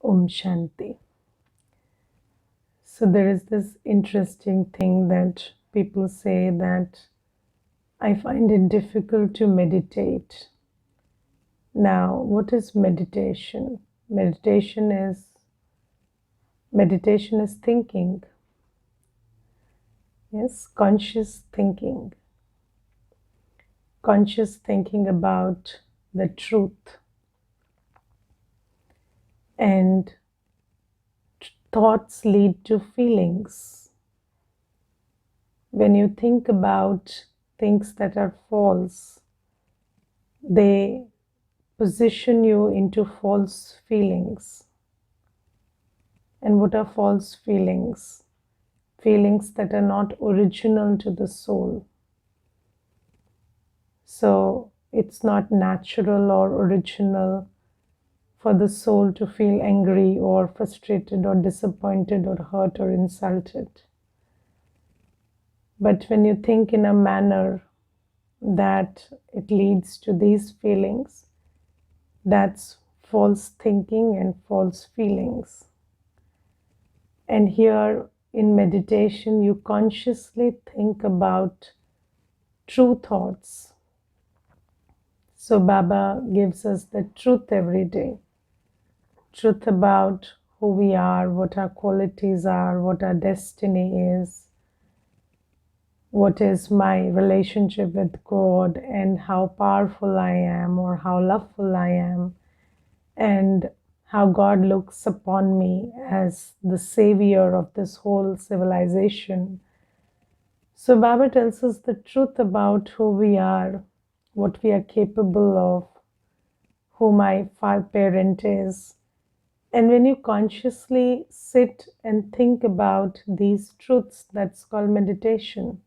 Om Shanti. So there is this interesting thing that people say that I find it difficult to meditate. Now, what is meditation? Meditation is thinking. Yes, conscious thinking. Conscious thinking about the truth. And thoughts lead to feelings. When you think about things that are false, they position you into false feelings. And what are false feelings? Feelings that are not original to the soul. So it's not natural or original for the soul to feel angry or frustrated or disappointed or hurt or insulted. But when you think in a manner that it leads to these feelings, that's false thinking and false feelings. And here in meditation, you consciously think about true thoughts. So Baba gives us the truth every day. Truth about who we are, what our qualities are, what our destiny is, what is my relationship with God, and how powerful I am or how loveful I am, and how God looks upon me as the savior of this whole civilization. So Baba tells us the truth about who we are, what we are capable of, who my parent is. And when you consciously sit and think about these truths, that's called meditation.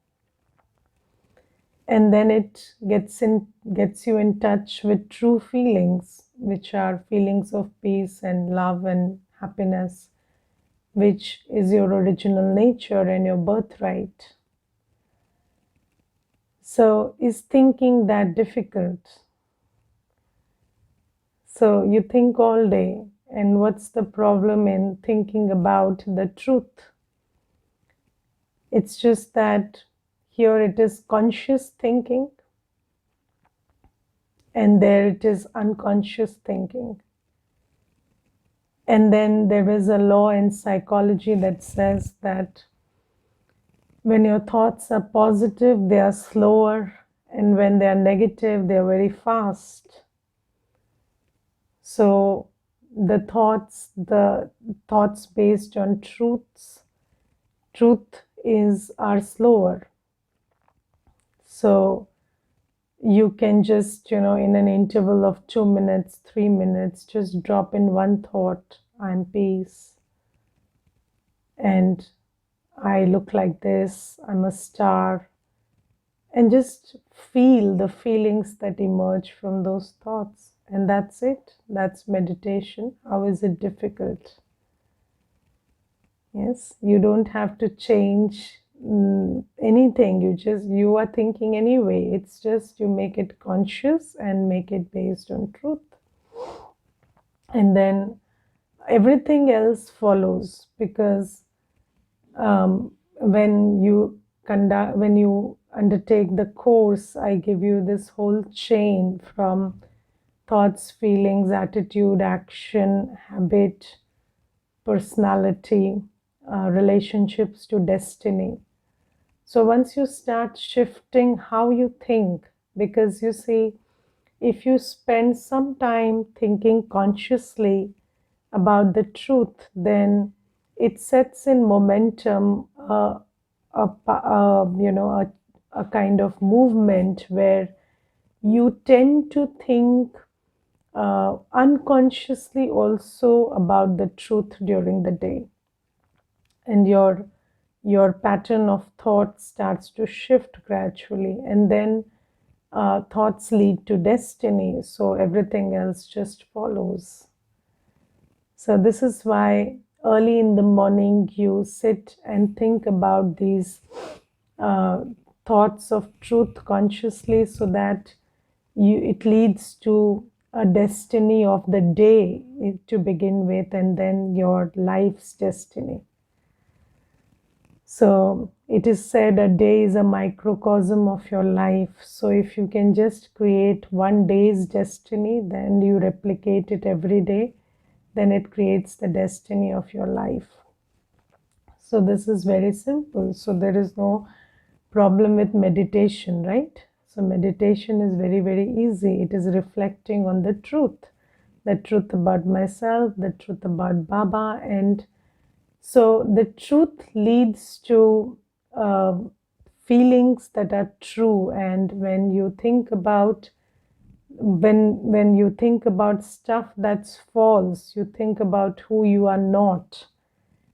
And then it gets you in touch with true feelings, which are feelings of peace and love and happiness, which is your original nature and your birthright. So is thinking that difficult? So you think all day, and what's the problem in thinking about the truth? It's just that here it is conscious thinking, and there it is unconscious thinking. And then there is a law in psychology that says that when your thoughts are positive, they are slower, and when they are negative, they are very fast. So the thoughts based on truth are slower. So you can just, in an interval of 2 minutes, 3 minutes, just drop in one thought: I'm peace, and I look like this, I'm a star, and just feel the feelings that emerge from those thoughts. And that's it. That's meditation. How is it difficult? Yes, you don't have to change anything. You are thinking anyway. It's just you make it conscious and make it based on truth. And then everything else follows, because when you undertake the course, I give you this whole chain from thoughts, feelings, attitude, action, habit, personality, relationships to destiny. So once you start shifting how you think, because you see, if you spend some time thinking consciously about the truth, then it sets in momentum a kind of movement where you tend to think unconsciously also about the truth during the day, and your pattern of thought starts to shift gradually, and then thoughts lead to destiny, so everything else just follows. So this is why early in the morning you sit and think about these thoughts of truth consciously, so that it leads to a destiny of the day to begin with, and then your life's destiny. So it is said a day is a microcosm of your life. So if you can just create one day's destiny, then you replicate it every day, then it creates the destiny of your life. So this is very simple. So there is no problem with meditation, right? So meditation is very, very easy. It is reflecting on the truth about myself, the truth about Baba. And so the truth leads to feelings that are true. And when you think about when you think about stuff that's false, you think about who you are not.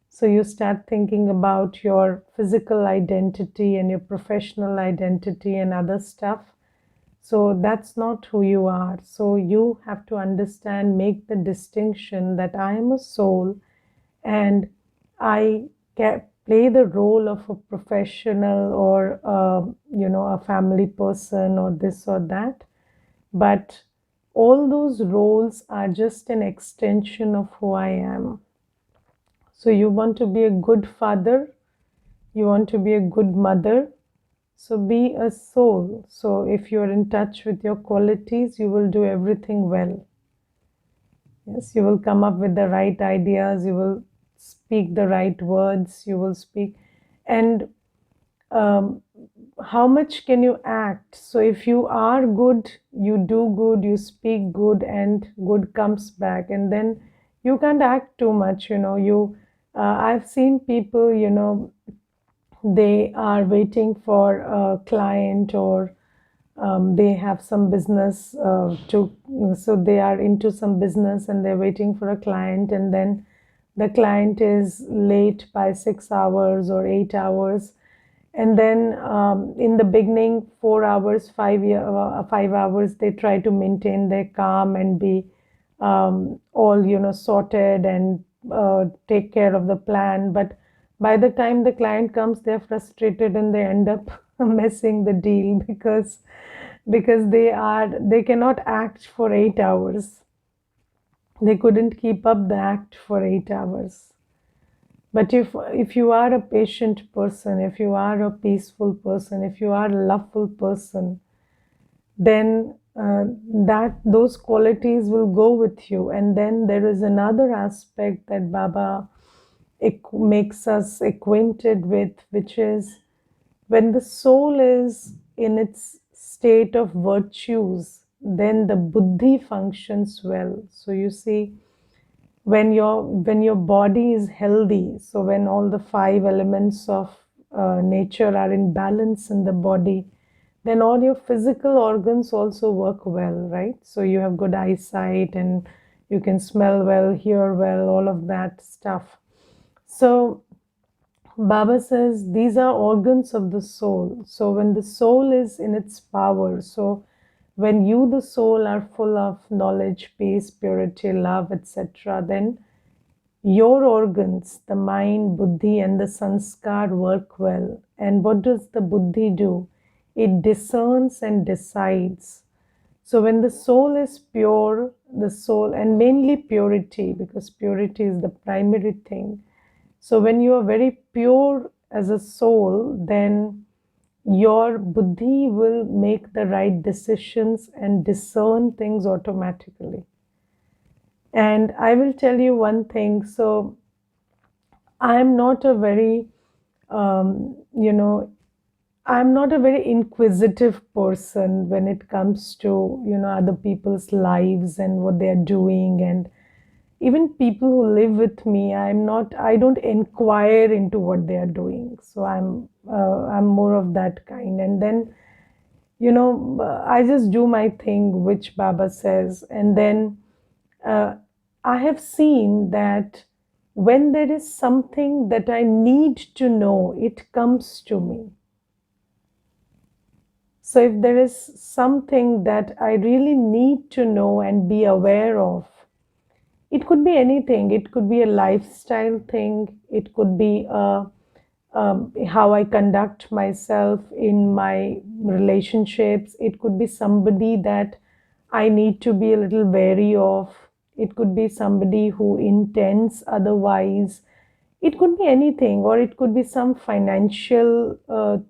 So you start thinking about your physical identity and your professional identity and other stuff. So that's not who you are. So you have to understand, make the distinction that I am a soul and I play the role of a professional or a family person or this or that. But all those roles are just an extension of who I am. So you want to be a good father, you want to be a good mother, so be a soul. So if you are in touch with your qualities, you will do everything well. Yes, you will come up with the right ideas, you will speak the right words, you will speak. And how much can you act? So if you are good, you do good, you speak good, and good comes back. And then you can't act too much, I've seen people, they are waiting for a client, or they have some business so they are into some business and they're waiting for a client, and then the client is late by 6 hours or 8 hours, and then in the beginning 4 hours, 5 hours, they try to maintain their calm and be all sorted and take care of the plan. But by the time the client comes, they're frustrated and they end up messing the deal because they cannot act for 8 hours. They couldn't keep up the act for 8 hours. But if you are a patient person, if you are a peaceful person, if you are a loveful person, then that those qualities will go with you. And then there is another aspect that Baba makes us acquainted with, which is when the soul is in its state of virtues, then the buddhi functions well. So you see, when your body is healthy, so when all the five elements of nature are in balance in the body, then all your physical organs also work well, right? So you have good eyesight and you can smell well, hear well, all of that stuff. So Baba says these are organs of the soul. So when the soul is in its power, so when you, the soul, are full of knowledge, peace, purity, love, etc., then your organs, the mind, buddhi, and the sanskar work well. And what does the buddhi do? It discerns and decides. So when the soul is pure, the soul, and mainly purity, because purity is the primary thing. So when you are very pure as a soul, then your buddhi will make the right decisions and discern things automatically. And I will tell you one thing. So I'm not a very, um, you know, I'm not a very inquisitive person when it comes to, other people's lives and what they're doing. And even people who live with me, I don't inquire into what they are doing. So I'm more of that kind. And then, I just do my thing, which Baba says. And then I have seen that when there is something that I need to know, it comes to me. So if there is something that I really need to know and be aware of, it could be anything. It could be a lifestyle thing. It could be how I conduct myself in my relationships. It could be somebody that I need to be a little wary of. It could be somebody who intends otherwise. It could be anything, or it could be some financial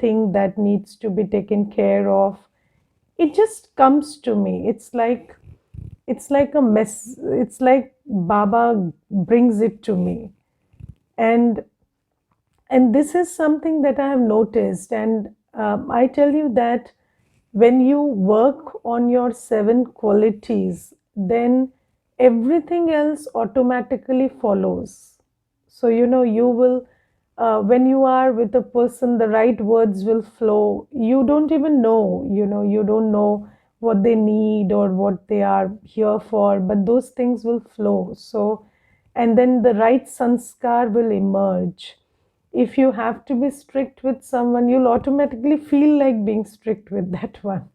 thing that needs to be taken care of. It just comes to me. It's like a mess. It's like Baba brings it to me. And this is something that I have noticed. And I tell you that when you work on your seven qualities, then everything else automatically follows. So, you will, when you are with a person, the right words will flow. You don't even know, you don't know what they need or what they are here for, but those things will flow. So, and then the right sanskar will emerge. If you have to be strict with someone, you'll automatically feel like being strict with that one.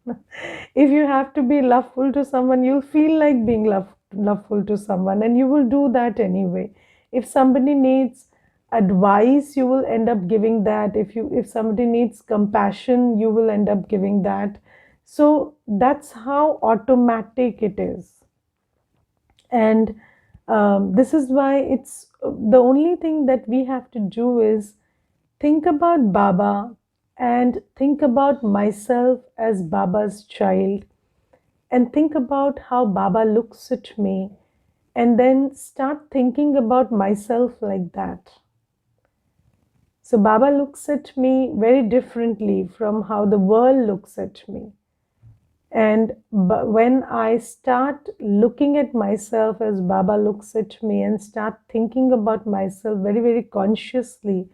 If you have to be loveful to someone, you'll feel like being loveful to someone, and you will do that anyway. If somebody needs advice, you will end up giving that. If somebody needs compassion, you will end up giving that. So that's how automatic it is. And this is why it's the only thing that we have to do is think about Baba and think about myself as Baba's child, and think about how Baba looks at me, and then start thinking about myself like that. So Baba looks at me very differently from how the world looks at me. And when I start looking at myself as Baba looks at me, and start thinking about myself very, very consciously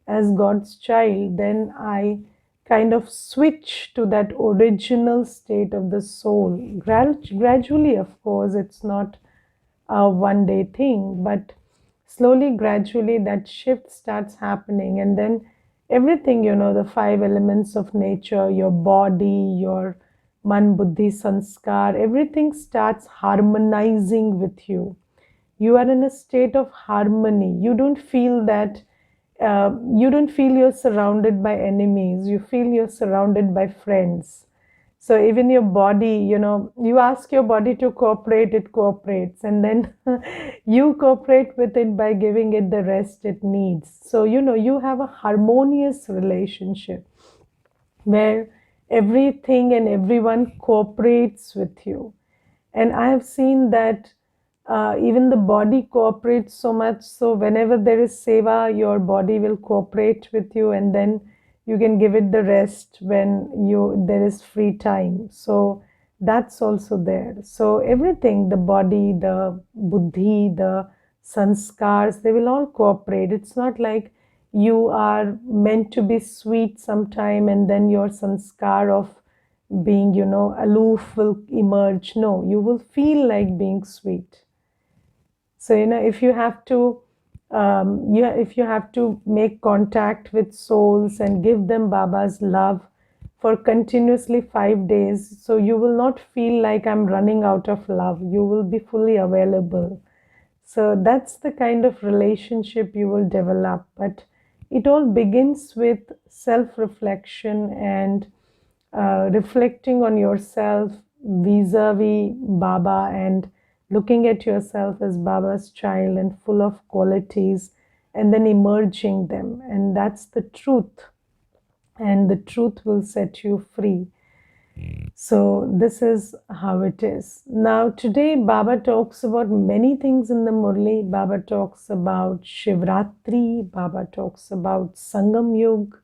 as God's child, then I kind of switch to that original state of the soul. Gradually, of course, it's not a one day thing, but slowly, gradually, that shift starts happening. And then everything, the five elements of nature, your body, your man, buddhi, sanskar, everything starts harmonizing with you. You are in a state of harmony. You don't feel you're surrounded by enemies. You feel you're surrounded by friends. So even your body, you ask your body to cooperate, it cooperates, and then you cooperate with it by giving it the rest it needs. So you have a harmonious relationship where everything and everyone cooperates with you. And I have seen that even the body cooperates so much. So whenever there is seva, your body will cooperate with you, and then you can give it the rest when there is free time. So that's also there. So everything, the body, the buddhi, the sanskars, they will all cooperate. It's not like you are meant to be sweet sometime and then your sanskar of being, aloof will emerge. No, you will feel like being sweet. So, if you have to, if you have to make contact with souls and give them Baba's love for continuously 5 days, so you will not feel like I'm running out of love. You will be fully available. So that's the kind of relationship you will develop. But it all begins with self-reflection and reflecting on yourself vis-a-vis Baba, and looking at yourself as Baba's child and full of qualities, and then emerging them. And that's the truth. And the truth will set you free. So, this is how it is. Now, today, Baba talks about many things in the Murli. Baba talks about Shivratri, Baba talks about Sangam Yug,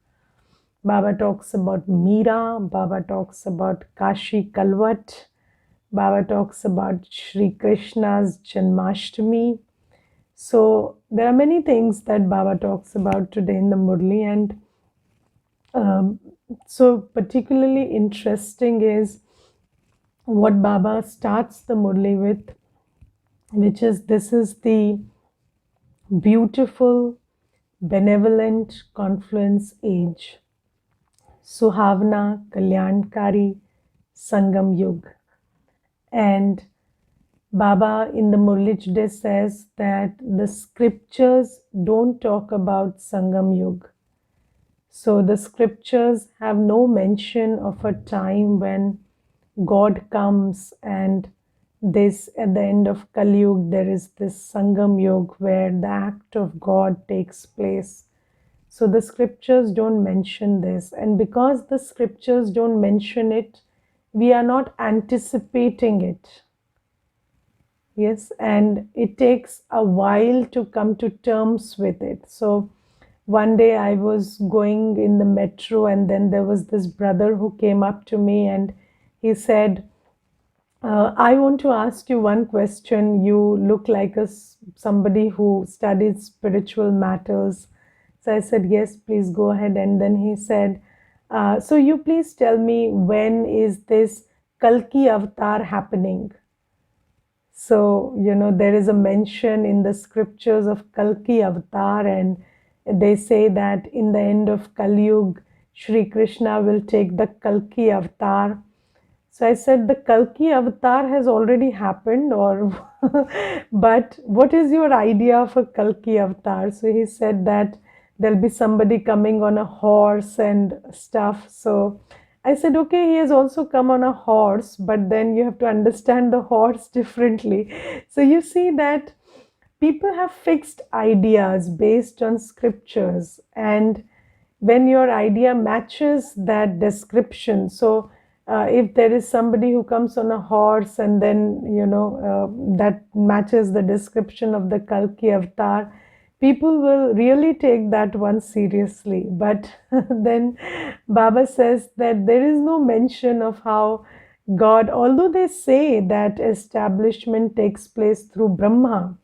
Baba talks about Meera, Baba talks about Kashi Kalvat, Baba talks about Shri Krishna's Chanmashtami. So, there are many things that Baba talks about today in the Murli, and so particularly interesting is what Baba starts the Murli with, which is this is the beautiful, benevolent confluence age. Suhavna Kalyankari Sangam Yug. And Baba in the Murli today says that the scriptures don't talk about Sangam Yug. So the scriptures have no mention of a time when God comes, and this at the end of Kali Yuga there is this Sangam Yuga where the act of God takes place. So the scriptures don't mention this, and because the scriptures don't mention it, we are not anticipating it. Yes, and it takes a while to come to terms with it. So one day I was going in the metro, and then there was this brother who came up to me and he said, I want to ask you one question. You look like somebody who studies spiritual matters. So I said, yes, please go ahead. And then he said, so you please tell me, when is this Kalki avatar happening? So, there is a mention in the scriptures of Kalki avatar, and they say that in the end of Kali Yuga, Shri Krishna will take the Kalki avatar. So I said, the Kalki avatar has already happened, or but what is your idea of a Kalki avatar? So he said that there'll be somebody coming on a horse and stuff. So I said, okay, he has also come on a horse, but then you have to understand the horse differently. So you see that people have fixed ideas based on scriptures, and when your idea matches that description, so if there is somebody who comes on a horse, and then that matches the description of the Kalki avatar, people will really take that one seriously. But then Baba says that there is no mention of how God, although they say that establishment takes place through Brahma,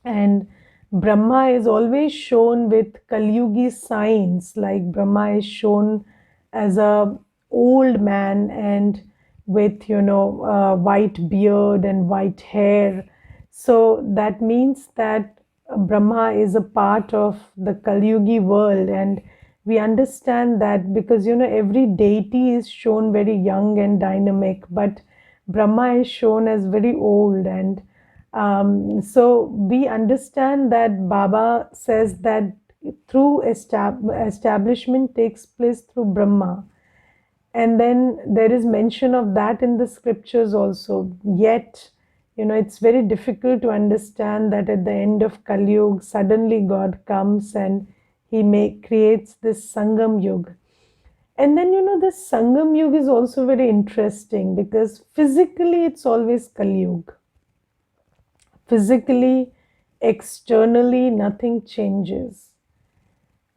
and Brahma is always shown with Kalyugi signs, like Brahma is shown as a old man and with white beard and white hair. So that means that Brahma is a part of the Kalyugi world, and we understand that because every deity is shown very young and dynamic, but Brahma is shown as very old. And so we understand that Baba says that through establishment takes place through Brahma, and then there is mention of that in the scriptures also. Yet it's very difficult to understand that at the end of Kali Yuga suddenly God comes and he creates this Sangam Yuga. And then this Sangam Yuga is also very interesting, because physically it's always Kali Yuga. Physically, externally, nothing changes.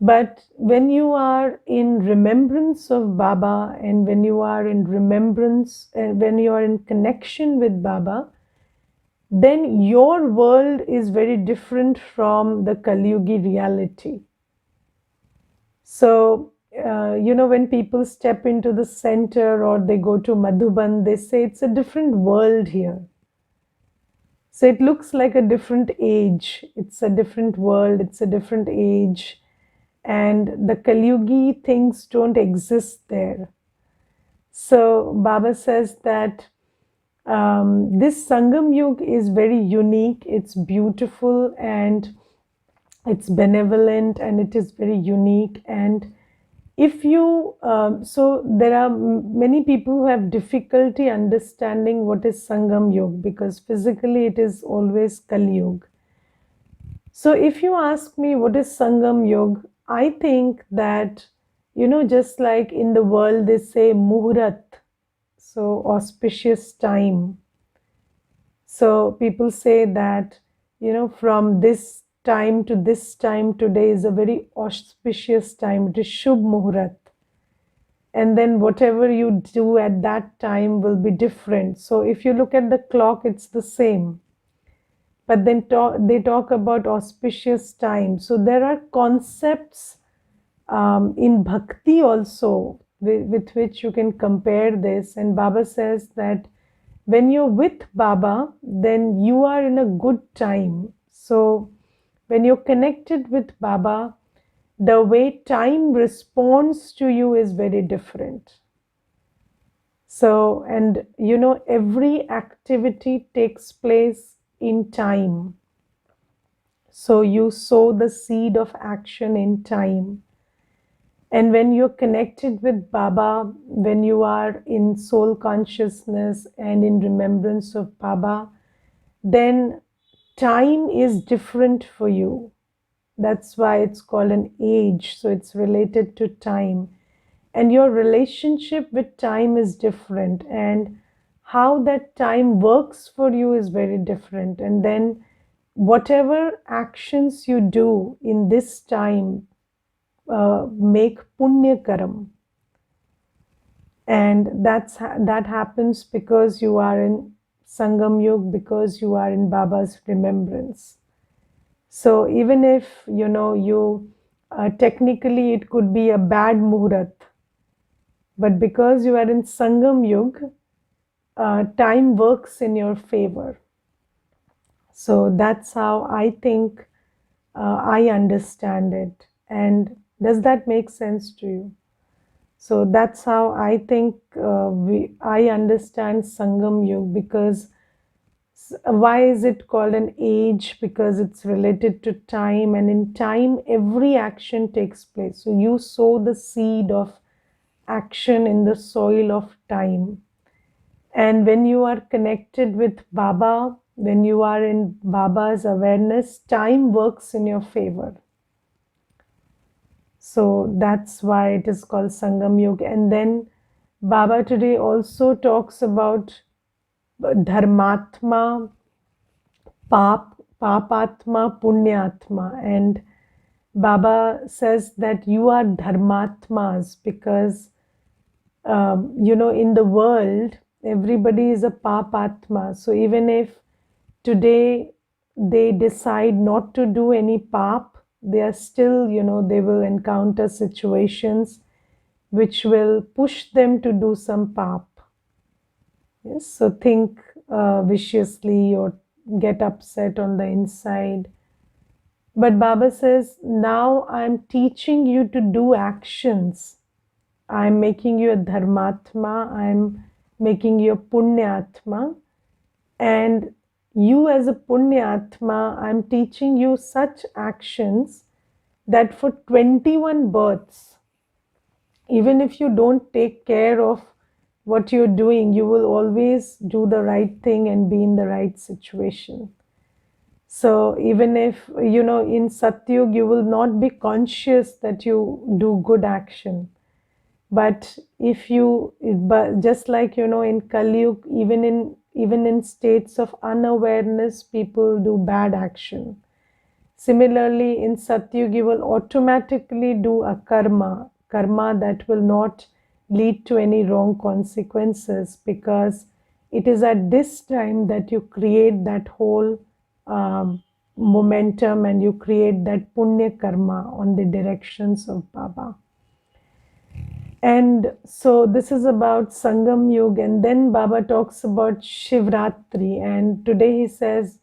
But when you are in remembrance of Baba, and when you are in remembrance, when you are in connection with Baba, then your world is very different from the Kalyugi reality. So, when people step into the center or they go to Madhuban, they say it's a different world here. So it looks like a different age. It's a different world. It's a different age. And the Kalyugi things don't exist there. So Baba says that this Sangam Yuga is very unique. It's beautiful and it's benevolent and it is very unique. And if you, so there are many people who have difficulty understanding what is Sangam Yuga, because physically it is always Kali Yuga. So if you ask me what is Sangam Yuga, I think that, just like in the world they say Muhurat, so auspicious time. So people say that, from this time to this time today is a very auspicious time. It is Shubh Muhurat. And then whatever you do at that time will be different. So if you look at the clock, it's the same. But then they talk about auspicious time. So there are concepts in bhakti also with which you can compare this. And Baba says that when you're with Baba, then you are in a good time. So when you're connected with Baba, the way time responds to you is very different. So, and every activity takes place in time. So you sow the seed of action in time. And when you're connected with Baba, when you are in soul consciousness and in remembrance of Baba, then time is different for you. That's why it's called an age. So it's related to time. And your relationship with time is different. And how that time works for you is very different. And then whatever actions you do in this time make punya karam. And that happens because you are in sangam yug, because you are in Baba's remembrance. So even if you technically it could be a bad muhurat, but because you are in sangam yug, time works in your favor. So that's how I think I understand it. And does that make sense to you? So that's how I think I understand Sangam Yuga. Because why is it called an age? Because it's related to time, and in time every action takes place. So you sow the seed of action in the soil of time. And when you are connected with Baba, when you are in Baba's awareness, time works in your favor. So that's why it is called Sangam Yuga. And then Baba today also talks about Dharmatma, Papatma, Punyatma. And Baba says that you are Dharmatmas because, in the world, everybody is a Papatma. So even if today they decide not to do any pap, they are still, they will encounter situations which will push them to do some pap. Yes, so think viciously or get upset on the inside. But Baba says, now I'm teaching you to do actions. I'm making you a dharmatma, I'm making you a punyatma. And you as a punyatma, I'm teaching you such actions that for 21 births, even if you don't take care of what you're doing, you will always do the right thing and be in the right situation. So even if, in Satyug, you will not be conscious that you do good action. But if you, but just like, in Kali, even in states of unawareness, people do bad action. Similarly, in Satyug, you will automatically do a karma that will not lead to any wrong consequences, because it is at this time that you create that whole momentum and you create that punya karma on the directions of Baba. And so this is about Sangam Yuga. And then Baba talks about Shivratri. And today he says,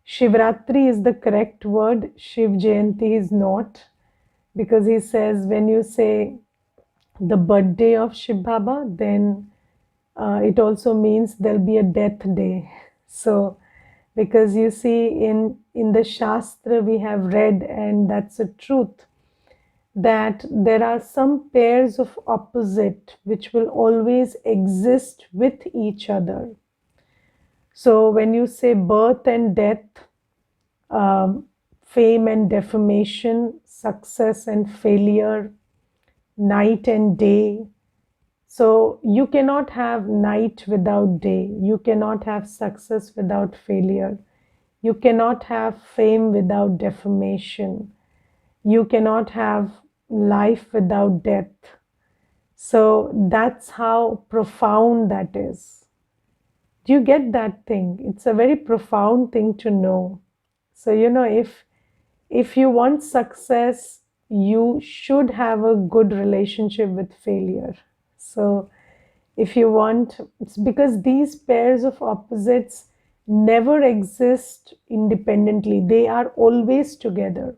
Shivratri is the correct word, Shiv Jayanti is not, because he says when you say the birthday of Shiv Baba, then it also means there'll be a death day. So, because you see in the Shastra we have read, and that's a truth, that there are some pairs of opposite which will always exist with each other. So when you say birth and death, fame and defamation, success and failure, night and day. So you cannot have night without day. You cannot have success without failure. You cannot have fame without defamation. You cannot have life without death. So that's how profound that is. Do you get that thing? It's a very profound thing to know. So, if you want success, you should have a good relationship with failure. So if you want, it's because these pairs of opposites never exist independently. They are always together.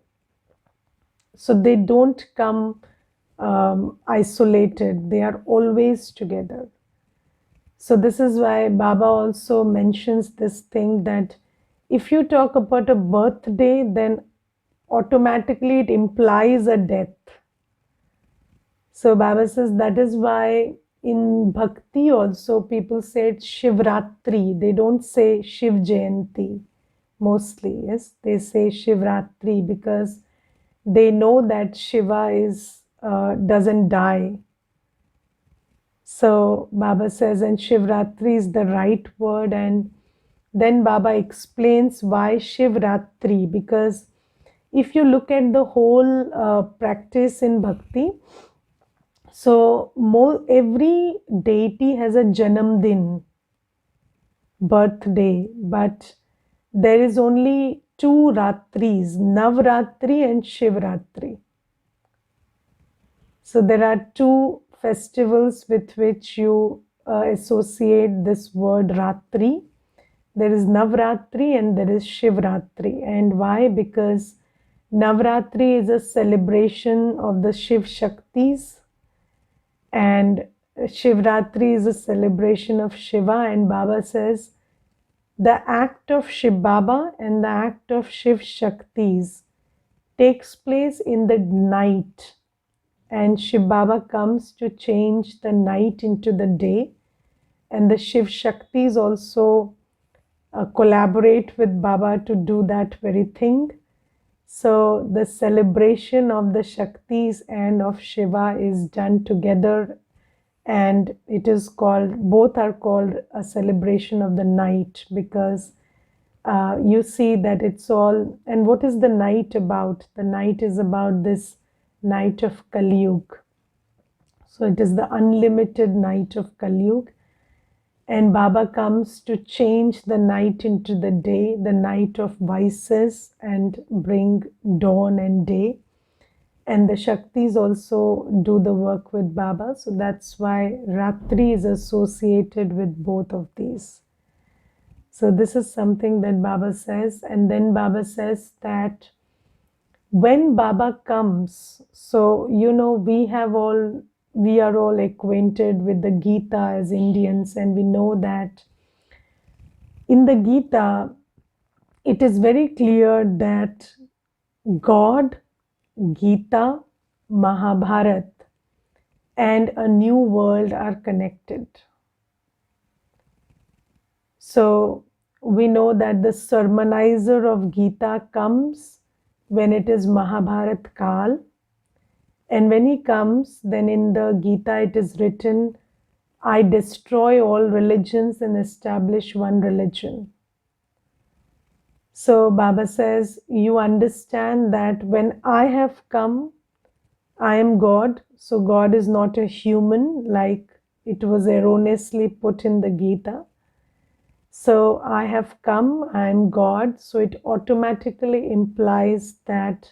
So they don't come isolated. They are always together. So this is why Baba also mentions this thing, that if you talk about a birthday, then automatically it implies a death. So Baba says that is why in Bhakti also people say it's Shivratri. They don't say Shiv Jayanti mostly. Yes, they say Shivratri because they know that Shiva is doesn't die. So Baba says, and Shivratri is the right word. And then Baba explains why Shivratri, because if you look at the whole practice in Bhakti, so every deity has a Janamdin, birthday, but there is only two Ratris, Navratri and Shivratri. So there are two festivals with which you associate this word Ratri. There is Navratri and there is Shivratri. And why? Because Navratri is a celebration of the Shiv Shaktis, and Shivratri is a celebration of Shiva. And Baba says the act of Shiv Baba and the act of Shiv Shaktis takes place in the night, and Shiv Baba comes to change the night into the day, and the Shiv Shaktis also collaborate with Baba to do that very thing. So the celebration of the Shaktis and of Shiva is done together, and it is called, both are called a celebration of the night, because you see that it's all, and what is the night about? The night is about this night of Kali Yuga. So it is the unlimited night of Kali Yuga, and Baba comes to change the night into the day, the night of vices, and bring dawn and day. And the Shaktis also do the work with Baba. So that's why Ratri is associated with both of these. So this is something that Baba says. And then Baba says that when Baba comes, so we are all acquainted with the Gita as Indians, and we know that in the Gita it is very clear that God, Gita, Mahabharat, and a new world are connected. So we know that the sermonizer of Gita comes when it is Mahabharat Kal. And when he comes, then in the Gita it is written, I destroy all religions and establish one religion. So Baba says, you understand that when I have come, I am God. So God is not a human like it was erroneously put in the Gita. So I have come, I am God. So it automatically implies that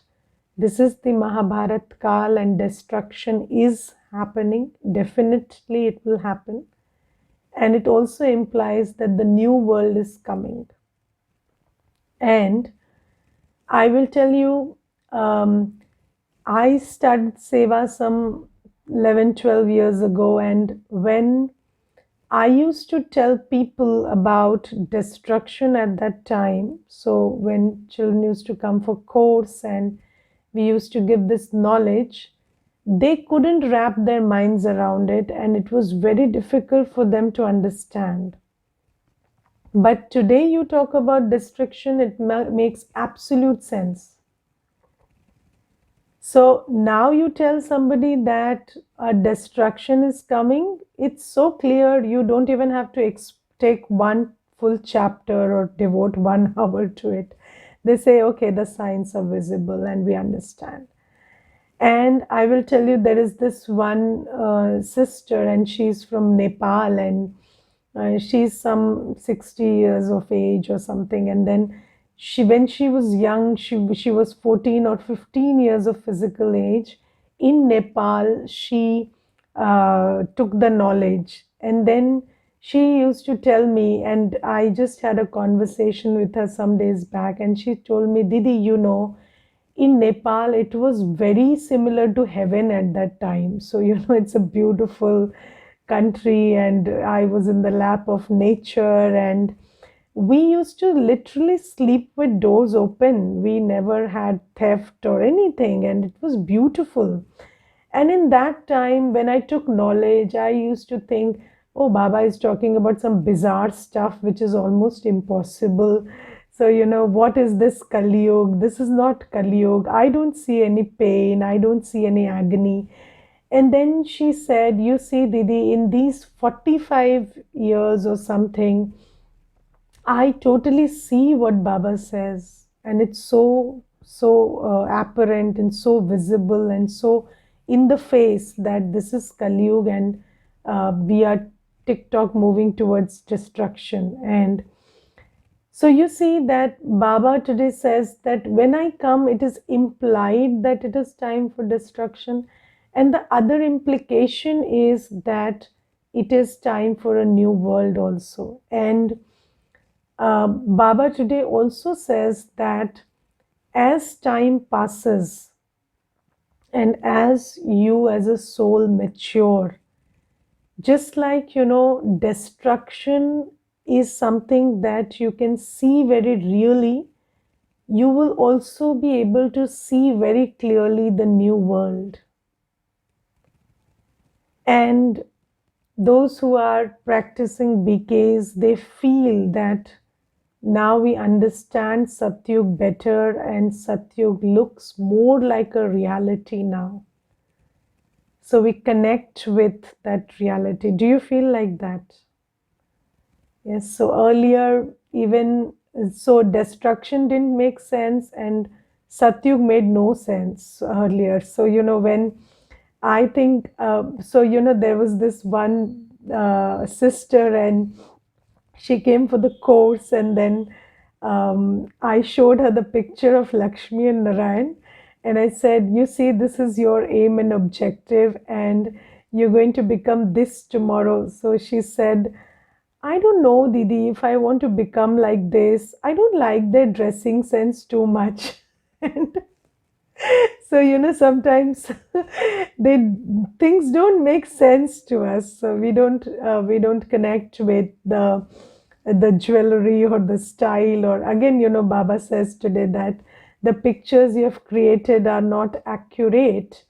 this is the Mahabharat Kal and destruction is happening. Definitely it will happen. And it also implies that the new world is coming. And I will tell you, I started Seva some 11, 12 years ago, and when I used to tell people about destruction at that time, so when children used to come for course and we used to give this knowledge, they couldn't wrap their minds around it, and it was very difficult for them to understand. But today you talk about destruction, it makes absolute sense. So now you tell somebody that a destruction is coming, it's so clear, you don't even have to take one full chapter or devote 1 hour to it. They say, okay, the signs are visible and we understand. And I will tell you, there is this one sister, and she's from Nepal, and she's some 60 years of age or something. And then when she was young, she was 14 or 15 years of physical age. In Nepal, she took the knowledge. And then she used to tell me, and I just had a conversation with her some days back, and she told me, Didi, in Nepal, it was very similar to heaven at that time. So, it's a beautiful country, and I was in the lap of nature, and we used to literally sleep with doors open. We never had theft or anything, and it was beautiful. And in that time, when I took knowledge, I used to think, oh, Baba is talking about some bizarre stuff which is almost impossible. So, what is this Kali Yuga? This is not Kali Yuga. I don't see any pain. I don't see any agony. And then she said, you see, Didi, in these 45 years or something, I totally see what Baba says, and it's so apparent and so visible and so in the face that this is Kali Yuga and we are TikTok moving towards destruction. And so you see that Baba today says that when I come, it is implied that it is time for destruction, and the other implication is that it is time for a new world also. And Baba today also says that as time passes and as you as a soul mature, just like, destruction is something that you can see very really, you will also be able to see very clearly the new world. And those who are practicing BKs, they feel that now we understand Satyug better, and Satyug looks more like a reality now. So we connect with that reality. Do you feel like that? Yes. So earlier, even so, destruction didn't make sense, and Satyug made no sense earlier. So, when I think, there was this one sister, and she came for the course, and then I showed her the picture of Lakshmi and Narayan, and I said, you see, this is your aim and objective, and you're going to become this tomorrow. So she said, I don't know, Didi, if I want to become like this. I don't like their dressing sense too much. And so, sometimes they things don't make sense to us. So we don't connect with the jewelry or the style. Or again, Baba says today that the pictures you have created are not accurate.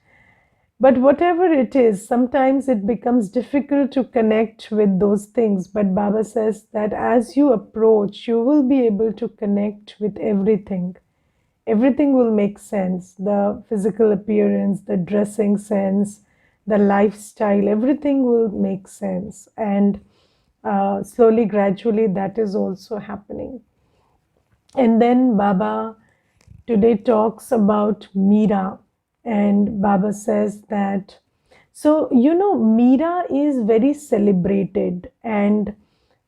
But whatever it is, sometimes it becomes difficult to connect with those things. But Baba says that as you approach, you will be able to connect with everything. Everything will make sense. The physical appearance, the dressing sense, the lifestyle, everything will make sense. And slowly, gradually, that is also happening. And then Baba today talks about Meera, and Baba says that, so Meera is very celebrated, and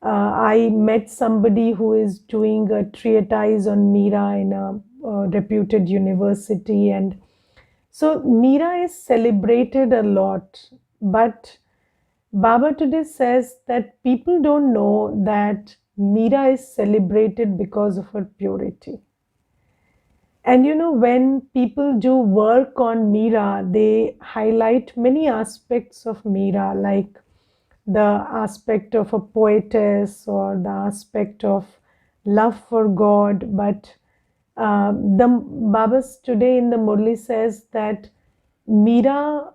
I met somebody who is doing a treatise on Meera in a reputed university, and so Meera is celebrated a lot, but Baba today says that people don't know that Meera is celebrated because of her purity. And when people do work on Meera, they highlight many aspects of Meera, like the aspect of a poetess or the aspect of love for God. But the Babas today in the Murli says that Meera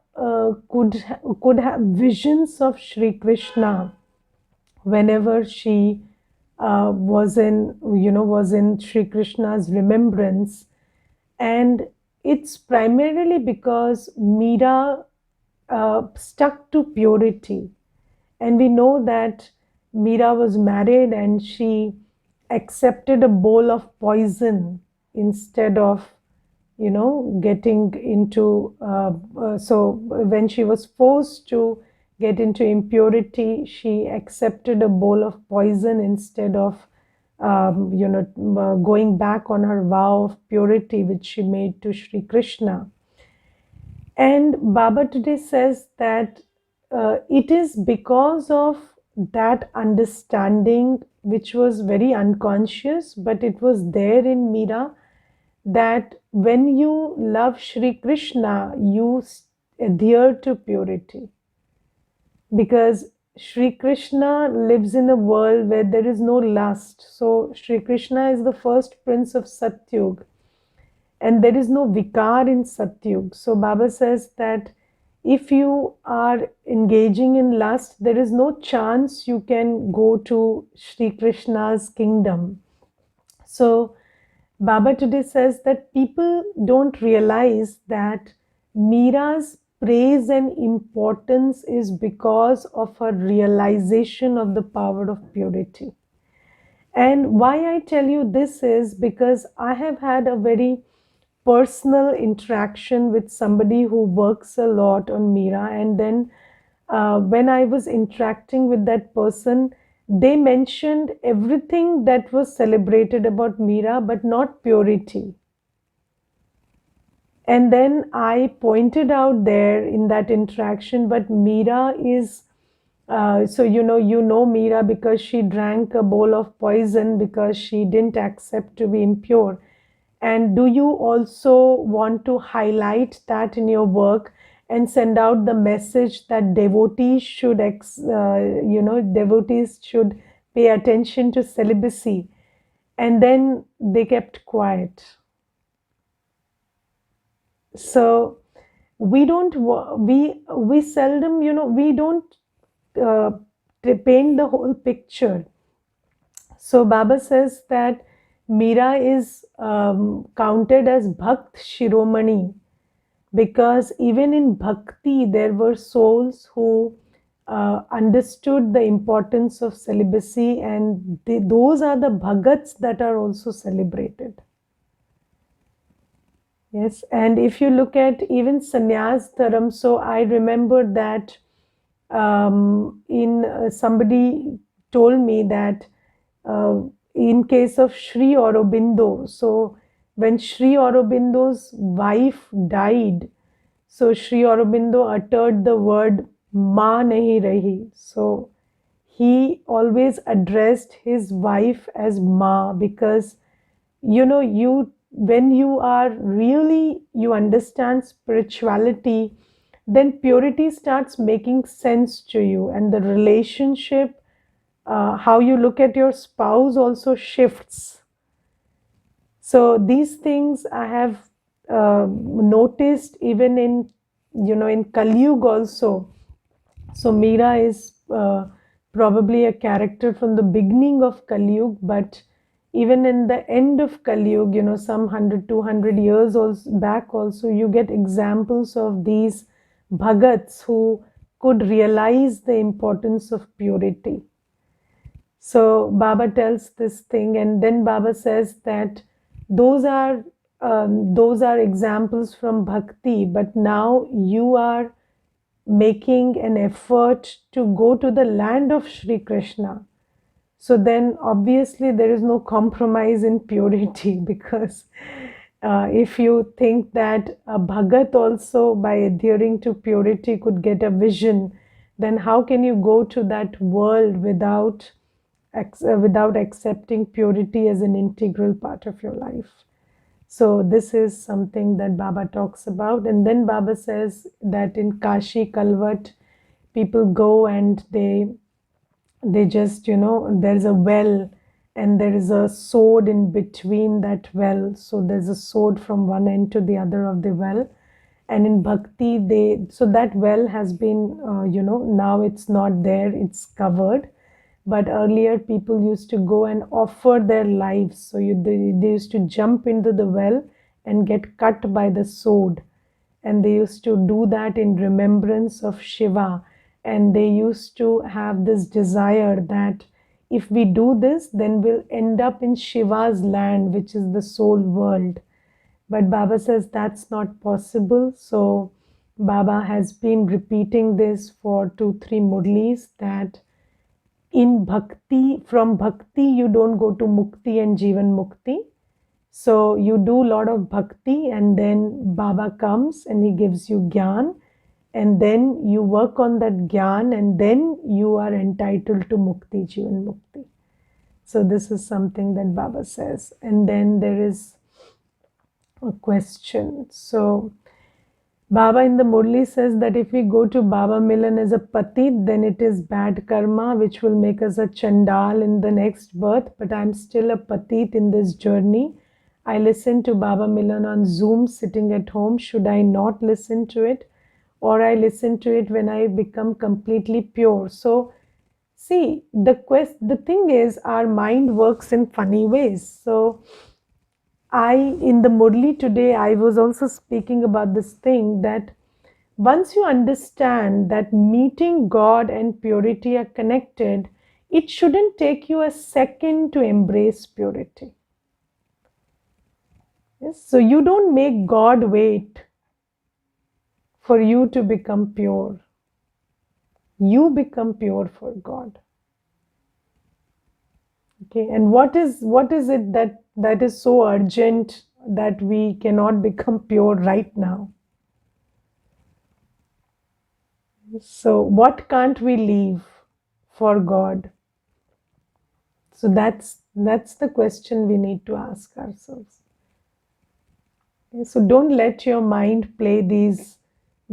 could have visions of Shri Krishna whenever she was in Shri Krishna's remembrance. And it's primarily because Meera stuck to purity. And we know that Meera was married and she accepted a bowl of poison instead of, getting into. So when she was forced to get into impurity, she accepted a bowl of poison instead of going back on her vow of purity which she made to Shri Krishna. And Baba today says that it is because of that understanding, which was very unconscious, but it was there in Meera, that when you love Shri Krishna, you adhere to purity. Because Shri Krishna lives in a world where there is no lust. So Shri Krishna is the first prince of Satyug, and there is no vikar in Satyug. So Baba says that if you are engaging in lust, there is no chance you can go to Shri Krishna's kingdom. So Baba today says that people don't realize that Meera's praise and importance is because of her realization of the power of purity. And why I tell you this is because I have had a very personal interaction with somebody who works a lot on Meera. And then when I was interacting with that person, they mentioned everything that was celebrated about Meera, but not purity. And then I pointed out there in that interaction, but Meera is, so you know Meera because she drank a bowl of poison because she didn't accept to be impure. And do you also want to highlight that in your work and send out the message that devotees should, devotees should pay attention to celibacy? And then they kept quiet. So we don't we seldom we don't uh, paint the whole picture. So Baba says that Meera is counted as Bhakt Shiromani because even in bhakti there were souls who understood the importance of celibacy, and those are the bhagats that are also celebrated. Yes, and if you look at even sannyas dharam, so I remember that in somebody told me that in case of Shri Aurobindo, so when Shri Aurobindo's wife died, so Shri Aurobindo uttered the word "Ma nahi rahi." So he always addressed his wife as Ma because you when you are really you understand spirituality, then purity starts making sense to you, and the relationship, how you look at your spouse also shifts. So these things I have noticed even in in Kali Yuga also. So Meera is probably a character from the beginning of Kali Yuga, but even in the end of Kali Yuga, some 100, 200 years also, back also, you get examples of these bhagats who could realize the importance of purity. So Baba tells this thing, and then Baba says that those are examples from bhakti, but now you are making an effort to go to the land of Shri Krishna. So then obviously there is no compromise in purity because if you think that a bhagat also by adhering to purity could get a vision, then how can you go to that world without accepting purity as an integral part of your life? So this is something that Baba talks about. And then Baba says that in Kashi Kalvat, people go and they just, there's a well and there is a sword in between that well. So there's a sword from one end to the other of the well. And in bhakti, so that well has been, now it's not there, it's covered. But earlier people used to go and offer their lives. So they used to jump into the well and get cut by the sword. And they used to do that in remembrance of Shiva. And they used to have this desire that if we do this, then we'll end up in Shiva's land, which is the soul world. But Baba says that's not possible. So Baba has been repeating this for 2-3 Murlis that in bhakti, from bhakti, you don't go to mukti and jivan mukti. So you do a lot of bhakti and then Baba comes and he gives you gyan, and then you work on that gyan and then you are entitled to mukti, jivan mukti. So this is something that Baba says. And then there is a question. So Baba in the Murli says that if we go to Baba Milan as a patit, then it is bad karma, which will make us a chandal in the next birth. But I'm still a patit in this journey. I listen to Baba Milan on Zoom sitting at home. Should I not listen to it? or I listen to it when I become completely pure. So see, the thing is, our mind works in funny ways. So in the Murli today, I was also speaking about this thing that once you understand that meeting God and purity are connected, it shouldn't take you a second to embrace purity. Yes? So you don't make God wait for you to become pure. You become pure for God. Okay, and what is it that is so urgent that we cannot become pure right now? So what can't we leave for God? So that's the question we need to ask ourselves. Okay, so don't let your mind play these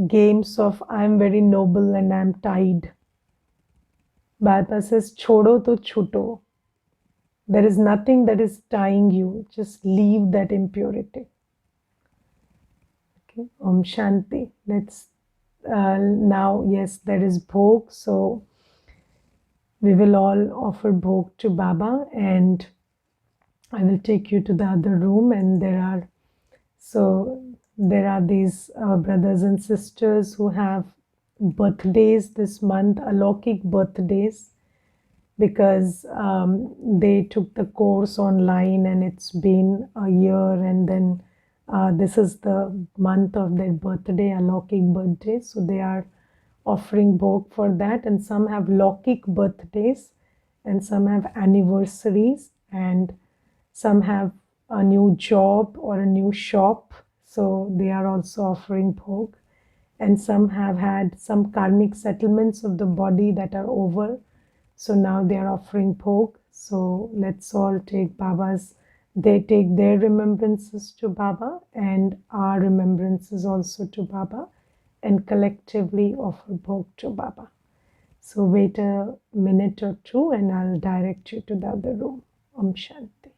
games of I'm very noble and I'm tied. Bhagavad says, Chodo to chuto. There is nothing that is tying you. Just leave that impurity. Okay. Om Shanti. Let's now, yes, there is bhog. So we will all offer bhog to Baba, and I will take you to the other room. And there are these brothers and sisters who have birthdays this month, Alokik birthdays, because they took the course online and it's been a year, and then this is the month of their birthday, Alokik birthday. So they are offering bhog for that, and some have Lokik birthdays, and some have anniversaries, and some have a new job or a new shop, so they are also offering bhog. And some have had some karmic settlements of the body that are over, so now they are offering bhog. So let's all take they take their remembrances to Baba and our remembrances also to Baba, and collectively offer bhog to Baba. So wait a minute or two and I'll direct you to the other room. Om Shanti.